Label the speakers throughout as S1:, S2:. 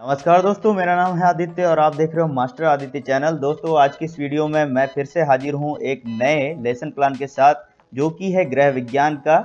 S1: नमस्कार दोस्तों, मेरा नाम है आदित्य और आप देख रहे हो मास्टर आदित्य चैनल। दोस्तों, आज की इस वीडियो में मैं फिर से हाजिर हूँ एक नए लेसन प्लान के साथ, जो कि है गृह विज्ञान का।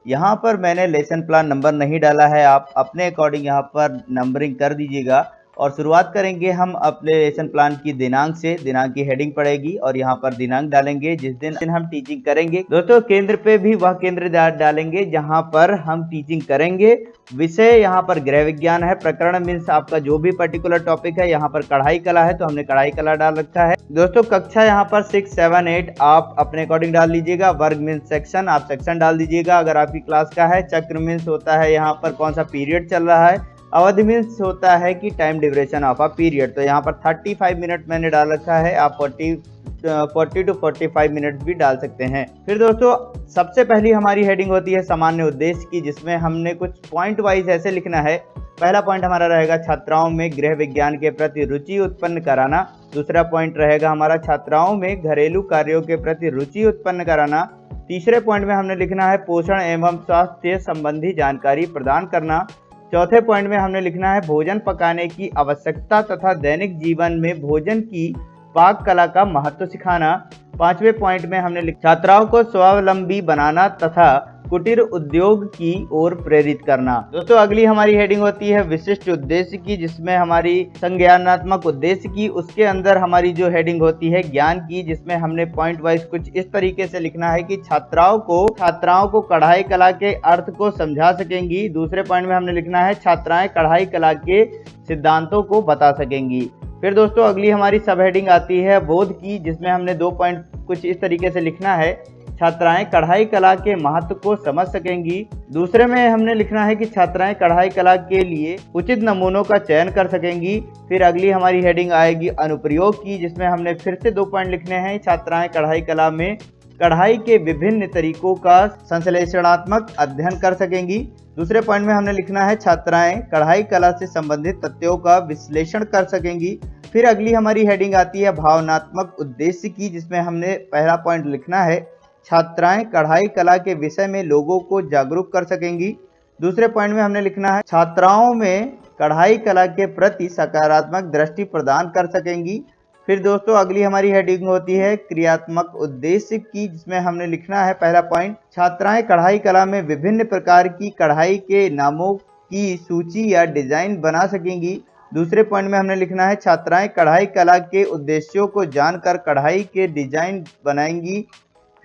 S1: यहाँ पर मैंने लेसन प्लान नंबर नहीं डाला है, आप अपने अकॉर्डिंग यहाँ पर नंबरिंग कर दीजिएगा। और शुरुआत करेंगे हम अपने लेसन प्लान की दिनांक से। दिनांक की हेडिंग पड़ेगी और यहाँ पर दिनांक डालेंगे जिस दिन हम टीचिंग करेंगे। दोस्तों, केंद्र पे भी वह केंद्र डालेंगे जहाँ पर हम टीचिंग करेंगे। विषय यहाँ पर गृह विज्ञान है। प्रकरण मीन्स आपका जो भी पर्टिकुलर टॉपिक है। यहाँ पर कढ़ाई कला है तो हमने कढ़ाई कला डाल रखा है। दोस्तों, कक्षा यहाँ पर 6, 7, 8 आप अपने अकॉर्डिंग डाल लीजिएगा। वर्ग मीन्स सेक्शन, आप सेक्शन डाल दीजिएगा अगर आपकी क्लास का है। चक्र मीन्स होता है यहाँ पर कौन सा पीरियड चल रहा है। अवधि मीन्स होता है कि time duration of a period. तो यहाँ पर 35 मिनट मैंने डाल रखा है, आप 40 to 45 मिनट भी डाल सकते हैं। फिर दोस्तों, सबसे पहली हमारी हेडिंग होती है सामान्य उद्देश्य की, जिसमें हमने कुछ पॉइंट वाइज ऐसे लिखना है। पहला पॉइंट हमारा रहेगा छात्राओं में गृह विज्ञान के प्रति रुचि उत्पन्न कराना। दूसरा पॉइंट रहेगा हमारा छात्राओं में घरेलू कार्यों के प्रति रुचि उत्पन्न कराना। तीसरे पॉइंट में हमने लिखना है पोषण एवं स्वास्थ्य संबंधी जानकारी प्रदान करना। चौथे पॉइंट में हमने लिखना है भोजन पकाने की आवश्यकता तथा दैनिक जीवन में भोजन की पाक कला का महत्व सिखाना। पांचवें पॉइंट में हमने छात्राओं को स्वावलंबी बनाना तथा कुटीर उद्योग की ओर प्रेरित करना। दोस्तों, अगली हमारी हेडिंग होती है विशिष्ट उद्देश्य की, जिसमें हमारी संज्ञानात्मक उद्देश्य की। उसके अंदर हमारी जो हेडिंग होती है ज्ञान की, जिसमें हमने पॉइंट वाइज कुछ इस तरीके से लिखना है कि छात्राओं को कढ़ाई कला के अर्थ को समझा सकेंगी। दूसरे पॉइंट में हमने लिखना है छात्राएं कढ़ाई कला के सिद्धांतों को बता सकेंगी। फिर दोस्तों, अगली हमारी सब हेडिंग आती है बोध की, जिसमें हमने 2 पॉइंट कुछ इस तरीके से लिखना है छात्राएं कढ़ाई कला के महत्व को समझ सकेंगी। दूसरे में हमने लिखना है कि छात्राएं कढ़ाई कला के लिए उचित नमूनों का चयन कर सकेंगी। फिर अगली हमारी हेडिंग आएगी अनुप्रयोग की, जिसमें हमने फिर से 2 पॉइंट लिखने हैं छात्राएं कढ़ाई कला में कढ़ाई के विभिन्न तरीकों का संश्लेषणात्मक अध्ययन कर सकेंगी। दूसरे पॉइंट में हमने लिखना है छात्राएं कढ़ाई कला से संबंधित तथ्यों का विश्लेषण कर सकेंगी। फिर अगली हमारी हेडिंग आती है भावनात्मक उद्देश्य की, जिसमें हमने पहला पॉइंट लिखना है छात्राएं कढ़ाई कला के विषय में लोगों को जागरूक कर सकेंगी। दूसरे पॉइंट में हमने लिखना है छात्राओं में कढ़ाई कला के प्रति सकारात्मक दृष्टि प्रदान कर सकेंगी। फिर दोस्तों, अगली हमारी हेडिंग होती है क्रियात्मक उद्देश्य की, जिसमें हमने लिखना है पहला पॉइंट छात्राएं कढ़ाई कला में विभिन्न प्रकार की कढ़ाई के नामों की सूची या डिजाइन बना सकेंगी। दूसरे पॉइंट में हमने लिखना है छात्राएं कढ़ाई कला के उद्देश्यों को जानकर कढ़ाई के डिजाइन बनाएंगी।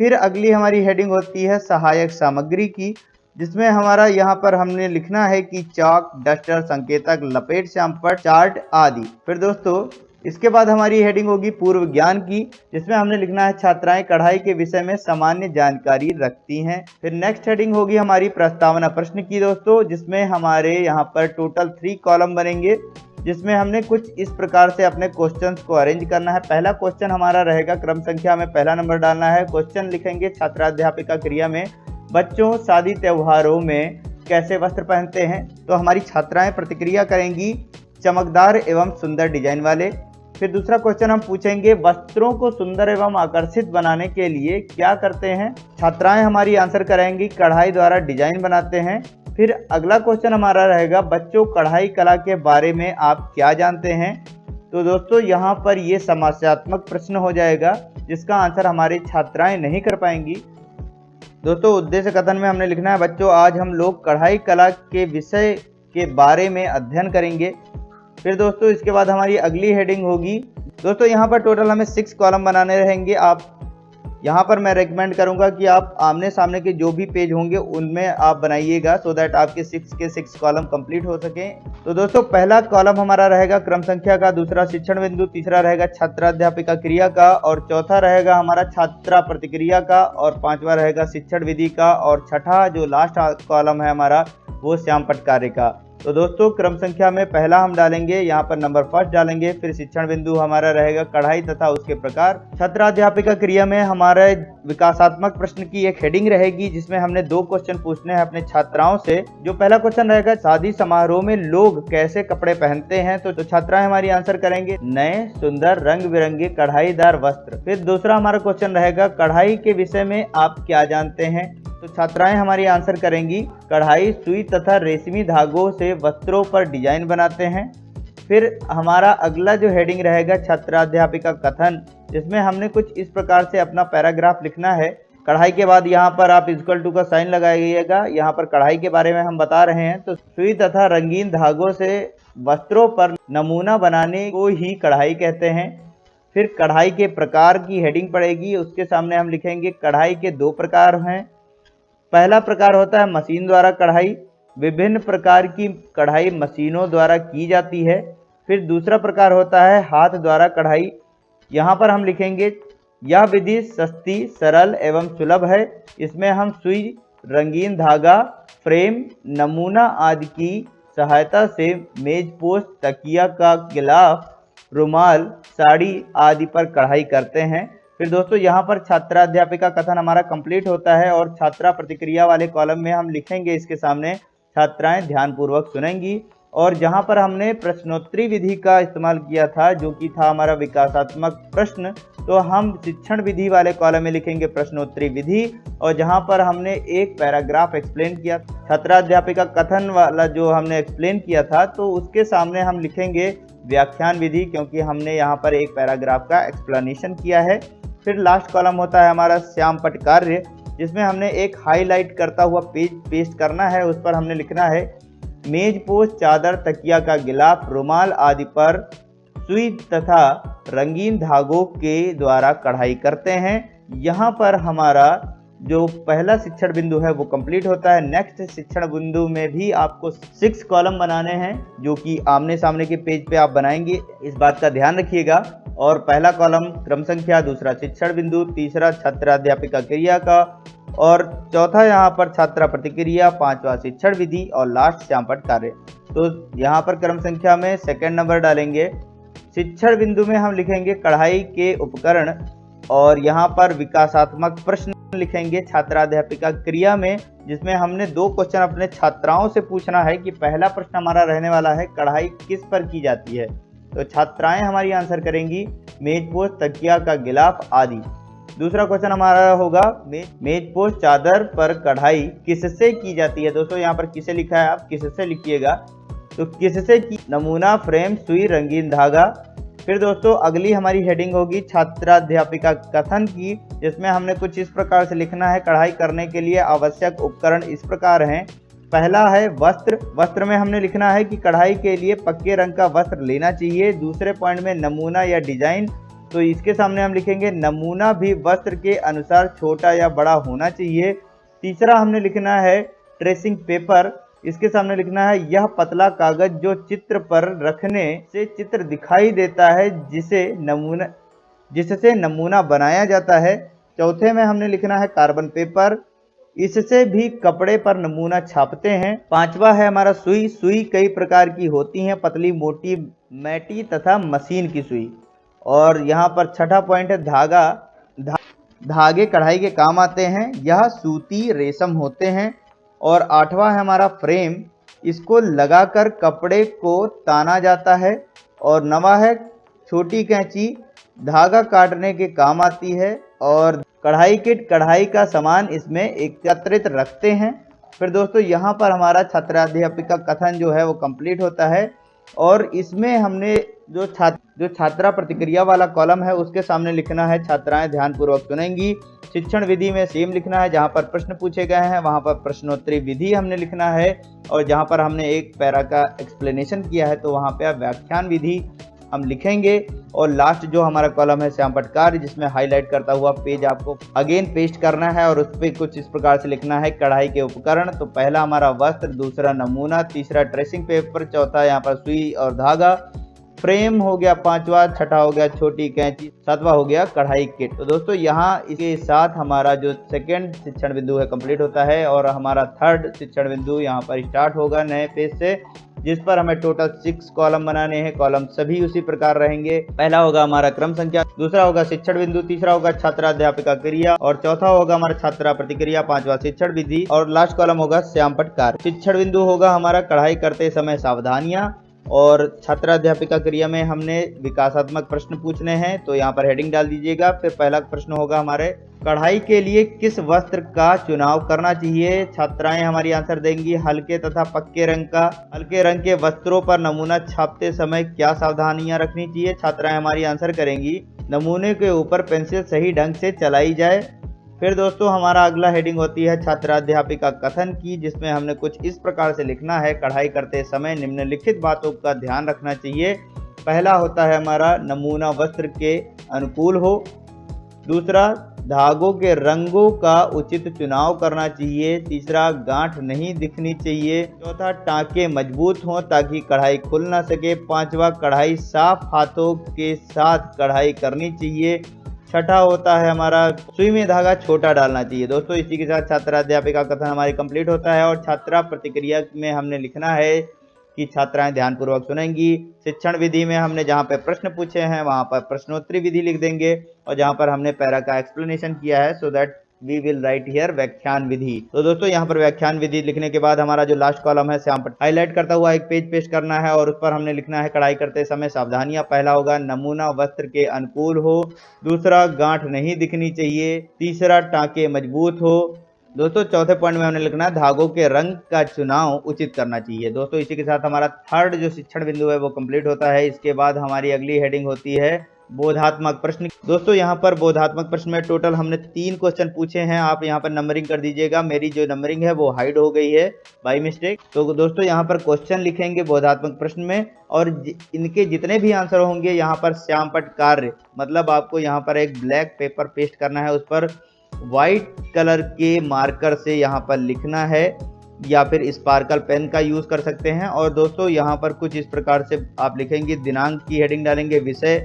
S1: फिर अगली हमारी हेडिंग होती है सहायक सामग्री की, जिसमें हमारा यहाँ पर हमने लिखना है कि चाक, डस्टर, संकेतक, लपेट श्यामपट्ट, चार्ट आदि। फिर दोस्तों, इसके बाद हमारी हेडिंग होगी पूर्व ज्ञान की, जिसमें हमने लिखना है छात्राएं कढ़ाई के विषय में सामान्य जानकारी रखती हैं। फिर नेक्स्ट हेडिंग होगी हमारी प्रस्तावना प्रश्न की दोस्तों, जिसमें हमारे यहाँ पर टोटल 3 कॉलम बनेंगे, जिसमें हमने कुछ इस प्रकार से अपने क्वेश्चंस को अरेंज करना है। पहला क्वेश्चन हमारा रहेगा क्रम संख्या में पहला नंबर डालना है। क्वेश्चन लिखेंगे छात्राध्यापिका क्रिया में बच्चों शादी त्योहारों में कैसे वस्त्र पहनते हैं। तो हमारी छात्राएं प्रतिक्रिया करेंगी चमकदार एवं सुंदर डिजाइन वाले। फिर दूसरा क्वेश्चन हम पूछेंगे वस्त्रों को सुंदर एवं आकर्षित बनाने के लिए क्या करते हैं। छात्राएं हमारी आंसर करेंगी कढ़ाई द्वारा डिजाइन बनाते हैं। फिर अगला क्वेश्चन हमारा रहेगा बच्चों कढ़ाई कला के बारे में आप क्या जानते हैं। तो दोस्तों, यहाँ पर ये समस्यात्मक प्रश्न हो जाएगा, जिसका आंसर हमारी छात्राएं नहीं कर पाएंगी। दोस्तों, उद्देश्य कथन में हमने लिखना है बच्चों आज हम लोग कढ़ाई कला के विषय के बारे में अध्ययन करेंगे। फिर दोस्तों, इसके बाद हमारी अगली हेडिंग होगी दोस्तों, यहाँ पर टोटल हमें 6 कॉलम बनाने रहेंगे। आप यहाँ पर मैं रेकमेंड करूँगा कि आप आमने सामने के जो भी पेज होंगे उनमें आप बनाइएगा, सो दैट आपके 6 के 6 कॉलम कंप्लीट हो सकें। तो दोस्तों, पहला कॉलम हमारा रहेगा क्रम संख्या का, दूसरा शिक्षण बिंदु, तीसरा रहेगा छात्राध्यापिका क्रिया का, और चौथा रहेगा हमारा छात्रा प्रतिक्रिया का, और 5वां रहेगा शिक्षण विधि का, और छठा जो लास्ट कॉलम है हमारा वो श्यामपट्ट कार्य का। तो दोस्तों, क्रम संख्या में पहला हम डालेंगे यहाँ पर नंबर फर्स्ट डालेंगे। फिर शिक्षण बिंदु हमारा रहेगा कढ़ाई तथा उसके प्रकार। छात्राध्यापिका क्रिया में हमारे विकासात्मक प्रश्न की एक हेडिंग रहेगी, जिसमें हमने 2 क्वेश्चन पूछने हैं अपने छात्राओं से। जो पहला क्वेश्चन रहेगा शादी समारोह में लोग कैसे कपड़े पहनते हैं। तो छात्राएं हमारी आंसर करेंगे नए सुंदर रंग बिरंगे कढ़ाईदार वस्त्र। फिर दूसरा हमारा क्वेश्चन रहेगा कढ़ाई के विषय में आप क्या जानते हैं। तो छात्राएं हमारी आंसर करेंगी कढ़ाई सुई तथा रेशमी धागों से वस्त्रों पर डिजाइन बनाते हैं। फिर हमारा अगला जो हेडिंग रहेगा छात्राध्यापिका कथन, जिसमें हमने कुछ इस प्रकार से अपना पैराग्राफ लिखना है। कढ़ाई के बाद यहाँ पर आप इक्वल टू का साइन लगाइएगा। यहाँ पर कढ़ाई के बारे में हम बता रहे हैं, तो सुई तथा रंगीन धागों से वस्त्रों पर नमूना बनाने को ही कढ़ाई कहते हैं। फिर कढ़ाई के प्रकार की हेडिंग पड़ेगी, उसके सामने हम लिखेंगे कढ़ाई के 2 प्रकार हैं। पहला प्रकार होता है मशीन द्वारा कढ़ाई, विभिन्न प्रकार की कढ़ाई मशीनों द्वारा की जाती है। फिर दूसरा प्रकार होता है हाथ द्वारा कढ़ाई। यहाँ पर हम लिखेंगे यह विधि सस्ती, सरल एवं सुलभ है। इसमें हम सुई, रंगीन धागा, फ्रेम, नमूना आदि की सहायता से मेज पोस्ट, तकिया का गिलाफ, रुमाल, साड़ी आदि पर कढ़ाई करते हैं। फिर दोस्तों यहाँ पर छात्राध्यापिका कथन हमारा कंप्लीट होता है और छात्रा प्रतिक्रिया वाले कॉलम में हम लिखेंगे इसके सामने छात्राएं ध्यानपूर्वक सुनेंगी। और जहां पर हमने प्रश्नोत्तरी विधि का इस्तेमाल किया था, जो कि था हमारा विकासात्मक प्रश्न, तो हम शिक्षण विधि वाले कॉलम में लिखेंगे प्रश्नोत्तरी विधि। और जहां पर हमने एक पैराग्राफ एक्सप्लेन किया, छात्राध्यापिका कथन वाला जो हमने एक्सप्लेन किया था, तो उसके सामने हम लिखेंगे व्याख्यान विधि, क्योंकि हमने यहाँ पर एक पैराग्राफ का एक्सप्लेनेशन किया है। फिर लास्ट कॉलम होता है हमारा श्यामपट्ट कार्य, जिसमें हमने एक हाईलाइट करता हुआ पेज पेस्ट करना है। उस पर हमने लिखना है मेज पोस्ट, चादर, तकिया का गिलाफ, रुमाल आदि पर सुई तथा रंगीन धागों के द्वारा कढ़ाई करते हैं। यहाँ पर हमारा जो पहला शिक्षण बिंदु है वो कंप्लीट होता है। नेक्स्ट शिक्षण बिंदु में भी आपको 6 कॉलम बनाने हैं, जो कि आमने सामने के पेज पे आप बनाएंगे, इस बात का ध्यान रखिएगा। और पहला कॉलम क्रम संख्या, दूसरा शिक्षण बिंदु, तीसरा छात्राध्यापिका क्रिया का, और चौथा यहाँ पर छात्रा प्रतिक्रिया, 5वां शिक्षण विधि और लास्ट श्यामपट्ट कार्य। तो यहाँ पर क्रम संख्या में सेकंड नंबर डालेंगे। शिक्षण बिंदु में हम लिखेंगे कढ़ाई के उपकरण, और यहाँ पर विकासात्मक प्रश्न लिखेंगे छात्राध्यापिका क्रिया में, जिसमें हमने 2 क्वेश्चन अपने छात्राओं से पूछना है। कि पहला प्रश्न हमारा रहने वाला है कढ़ाई किस पर की जाती है, तो छात्राएं हमारी आंसर करेंगी मेज पोस्ट, तकिया का गिलाफ आदि। दूसरा क्वेश्चन हमारा होगा मेज पोस्ट, चादर पर कढ़ाई किससे की जाती है। दोस्तों यहाँ पर किसे लिखा है, आप किससे लिखिएगा, तो किससे की, नमूना, फ्रेम, सुई, रंगीन धागा। फिर दोस्तों अगली हमारी हेडिंग होगी छात्राध्यापिका कथन की, जिसमें हमने कुछ इस प्रकार से लिखना है कढ़ाई करने के लिए आवश्यक उपकरण इस प्रकार हैं। पहला है वस्त्र। वस्त्र में हमने लिखना है कि कढ़ाई के लिए पक्के रंग का वस्त्र लेना चाहिए। दूसरे पॉइंट में नमूना या डिजाइन, तो इसके सामने हम लिखेंगे नमूना भी वस्त्र के अनुसार छोटा या बड़ा होना चाहिए। तीसरा हमने लिखना है ट्रेसिंग पेपर, इसके सामने लिखना है यह पतला कागज जो चित्र पर रखने से चित्र दिखाई देता है, जिससे नमूना बनाया जाता है। चौथे में हमने लिखना है कार्बन पेपर, इससे भी कपड़े पर नमूना छापते हैं। 5वां है हमारा सुई। सुई कई प्रकार की होती हैं, पतली, मोटी, मैटी तथा मशीन की सुई। और यहाँ पर 6ठा पॉइंट है धागा। धागे कढ़ाई के काम आते हैं, यह सूती, रेशम होते हैं। और 8वां है हमारा फ्रेम, इसको लगाकर कपड़े को ताना जाता है। और 9वां है छोटी कैंची, धागा काटने के काम आती है। और कढ़ाई किट, कढ़ाई का सामान इसमें एकत्रित रखते हैं। फिर दोस्तों यहाँ पर हमारा छात्राध्यापिका कथन जो है वो कंप्लीट होता है। और इसमें हमने जो छात्रा प्रतिक्रिया वाला कॉलम है उसके सामने लिखना है छात्राएं ध्यानपूर्वक सुनेंगी। शिक्षण विधि में सेम लिखना है, जहाँ पर प्रश्न पूछे गए हैं वहाँ पर प्रश्नोत्तरी विधि हमने लिखना है। और जहाँ पर हमने एक पैरा का एक्सप्लेनेशन किया है तो वहाँ पे व्याख्यान विधि हम लिखेंगे। और लास्ट जो हमारा कॉलम है श्यामपट्ट कार्य, जिसमें हाईलाइट करता हुआ पेज आपको अगेन पेस्ट करना है और उस पर कुछ इस प्रकार से लिखना है कढ़ाई के उपकरण। तो पहला हमारा वस्त्र, दूसरा नमूना, तीसरा ट्रेसिंग पेपर, चौथा यहाँ पर सुई और धागा, फ्रेम हो गया 5वां, 6ठा हो गया छोटी कैंची, 7वां हो गया कढ़ाई किट। तो दोस्तों यहाँ इसके साथ हमारा जो सेकंड शिक्षण बिंदु है कंप्लीट होता है और हमारा थर्ड शिक्षण बिंदु यहाँ पर स्टार्ट होगा नए पेज से, जिस पर हमें टोटल 6 कॉलम बनाने हैं। कॉलम सभी उसी प्रकार रहेंगे। पहला होगा हमारा क्रम संख्या, दूसरा होगा शिक्षण बिंदु, तीसरा होगा छात्राध्यापिका क्रिया और चौथा होगा हमारा छात्रा प्रतिक्रिया, 5वां शिक्षण विधि और लास्ट कॉलम होगा श्यामपट्ट कार्य। शिक्षण बिंदु होगा हमारा कढ़ाई करते समय सावधानियां, और छात्राध्यापिका क्रिया में हमने विकासात्मक प्रश्न पूछने हैं, तो यहाँ पर हेडिंग डाल दीजिएगा। फिर पहला प्रश्न होगा हमारे, कढ़ाई के लिए किस वस्त्र का चुनाव करना चाहिए। छात्राएं हमारी आंसर देंगी हल्के तथा पक्के रंग का। हल्के रंग के वस्त्रों पर नमूना छापते समय क्या सावधानियां रखनी चाहिए। छात्राएं हमारी आंसर करेंगी नमूने के ऊपर पेंसिल सही ढंग से चलाई जाए। फिर दोस्तों हमारा अगला हेडिंग होती है छात्राध्यापिका कथन की, जिसमें हमने कुछ इस प्रकार से लिखना है, कढ़ाई करते समय निम्नलिखित बातों का ध्यान रखना चाहिए। पहला होता है हमारा, नमूना वस्त्र के अनुकूल हो। दूसरा, धागों के रंगों का उचित चुनाव करना चाहिए। तीसरा, गांठ नहीं दिखनी चाहिए। चौथा, टांके मजबूत हों ताकि कढ़ाई खुल ना सके। पांचवा, कढ़ाई साफ हाथों के साथ कढ़ाई करनी चाहिए। छठा होता है हमारा, सुई में धागा छोटा डालना चाहिए। दोस्तों इसी के साथ छात्राध्यापिका कथन हमारी कंप्लीट होता है। और छात्रा प्रतिक्रिया में हमने लिखना है कि छात्राएं ध्यानपूर्वक सुनेंगी। शिक्षण विधि में हमने जहां पर प्रश्न पूछे हैं वहां पर प्रश्नोत्तरी विधि लिख देंगे, और जहां पर हमने पैरा का एक्सप्लेनेशन किया है, so that we will write here व्याख्यान विधि। तो दोस्तों यहाँ पर व्याख्यान विधि लिखने के बाद हमारा जो लास्ट कॉलम है श्याम पट्टी हाईलाइट करता हुआ एक पेज पेस्ट करना है, और उस पर हमने लिखना है कढ़ाई करते समय सावधानियां। पहला होगा, नमूना वस्त्र के अनुकूल हो। दूसरा, गांठ नहीं दिखनी चाहिए। तीसरा, टांके मजबूत हो। दोस्तों चौथे पॉइंट में हमने लिखना है धागों के रंग का चुनाव उचित करना चाहिए। दोस्तों इसी के साथ हमारा थर्ड जो शिक्षण बिंदु है वो कंप्लीट होता है। इसके बाद हमारी अगली हेडिंग होती है बोधात्मक प्रश्न। दोस्तों यहाँ पर बोधात्मक प्रश्न में टोटल हमने 3 क्वेश्चन पूछे हैं। आप यहाँ पर नंबरिंग कर दीजिएगा, मेरी जो नंबरिंग है वो हाइड हो गई है बाय मिस्टेक। तो दोस्तों यहाँ पर क्वेश्चन लिखेंगे बोधात्मक प्रश्न में, और इनके जितने भी आंसर होंगे यहाँ पर श्यामपट्ट कार्य, मतलब आपको यहाँ पर एक ब्लैक पेपर पेस्ट करना है, उस पर व्हाइट कलर के मार्कर से यहाँ पर लिखना है, या फिर स्पार्कल पेन का यूज कर सकते हैं। और दोस्तों यहाँ पर कुछ इस प्रकार से आप लिखेंगे, दिनांक की हेडिंग डालेंगे, विषय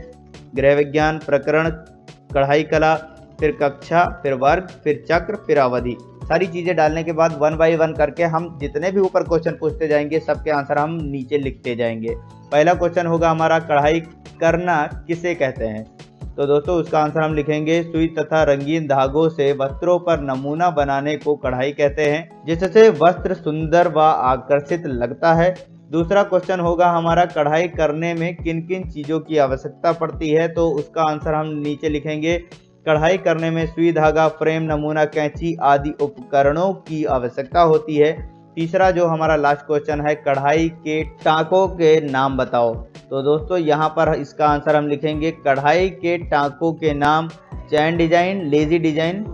S1: गृह विज्ञान, प्रकरण कढ़ाई कला, फिर कक्षा, फिर वर्ग, फिर चक्र, फिर अवधि। सारी चीजें डालने के बाद 1 बाय 1 करके हम जितने भी ऊपर क्वेश्चन पूछते जाएंगे सबके आंसर हम नीचे लिखते जाएंगे। पहला क्वेश्चन होगा हमारा, कढ़ाई करना किसे कहते हैं। तो दोस्तों उसका आंसर हम लिखेंगे, सुई तथा रंगीन धागों से वस्त्रों पर नमूना बनाने को कढ़ाई कहते हैं, जिससे वस्त्र सुंदर व आकर्षित लगता है। दूसरा क्वेश्चन होगा हमारा, कढ़ाई करने में किन किन चीज़ों की आवश्यकता पड़ती है। तो उसका आंसर हम नीचे लिखेंगे, कढ़ाई करने में सुई, धागा, फ्रेम, नमूना, कैंची आदि उपकरणों की आवश्यकता होती है। तीसरा जो हमारा लास्ट क्वेश्चन है, कढ़ाई के टांकों के नाम बताओ। तो दोस्तों यहाँ पर इसका आंसर हम लिखेंगे, कढ़ाई के टांकों के नाम, चैन डिजाइन, लेजी डिजाइन।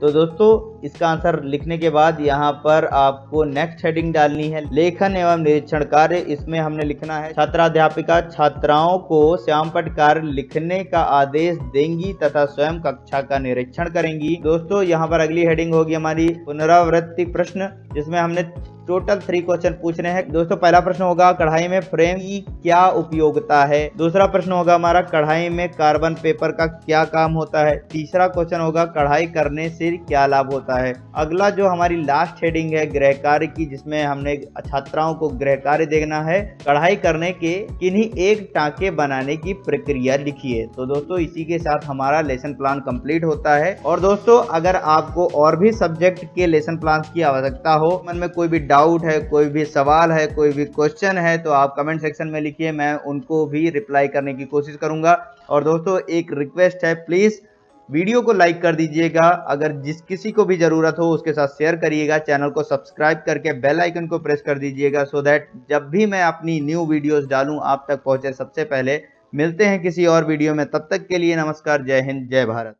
S1: तो दोस्तों इसका आंसर लिखने के बाद यहाँ पर आपको नेक्स्ट हेडिंग डालनी है, लेखन एवं निरीक्षण कार्य। इसमें हमने लिखना है, छात्राध्यापिका छात्राओं को श्यामपट्ट कार्य लिखने का आदेश देंगी तथा स्वयं कक्षा का निरीक्षण करेंगी। दोस्तों यहाँ पर अगली हेडिंग होगी हमारी पुनरावृत्ति प्रश्न, जिसमें हमने टोटल 3 क्वेश्चन पूछने हैं। दोस्तों पहला प्रश्न होगा, कढ़ाई में फ्रेम की क्या उपयोगिता है। दूसरा प्रश्न होगा हमारा, कढ़ाई में कार्बन पेपर का क्या काम होता है। तीसरा क्वेश्चन होगा, कढ़ाई करने से क्या लाभ होता है। अगला जो हमारी लास्ट हेडिंग है गृह कार्य की, जिसमें हमने छात्राओं को गृह कार्य देना है, कढ़ाई करने के किन्हीं एक टांके बनाने की प्रक्रिया लिखिए। तो दोस्तों इसी के साथ हमारा लेसन प्लान कंप्लीट होता है। और दोस्तों अगर आपको और भी सब्जेक्ट के लेसन प्लान की आवश्यकता हो, मन में कोई भी डाउट है, कोई भी सवाल है, कोई भी क्वेश्चन है, तो आप कमेंट सेक्शन में लिखिए, मैं उनको भी रिप्लाई करने की कोशिश करूंगा। और दोस्तों एक रिक्वेस्ट है, प्लीज वीडियो को लाइक कर दीजिएगा, अगर जिस किसी को भी जरूरत हो उसके साथ शेयर करिएगा, चैनल को सब्सक्राइब करके बेल आइकन को प्रेस कर दीजिएगा, सो दैट जब भी मैं अपनी न्यू वीडियोस डालूं आप तक पहुंचे सबसे पहले। मिलते हैं किसी और वीडियो में, तब तक के लिए नमस्कार, जय हिंद, जय भारत।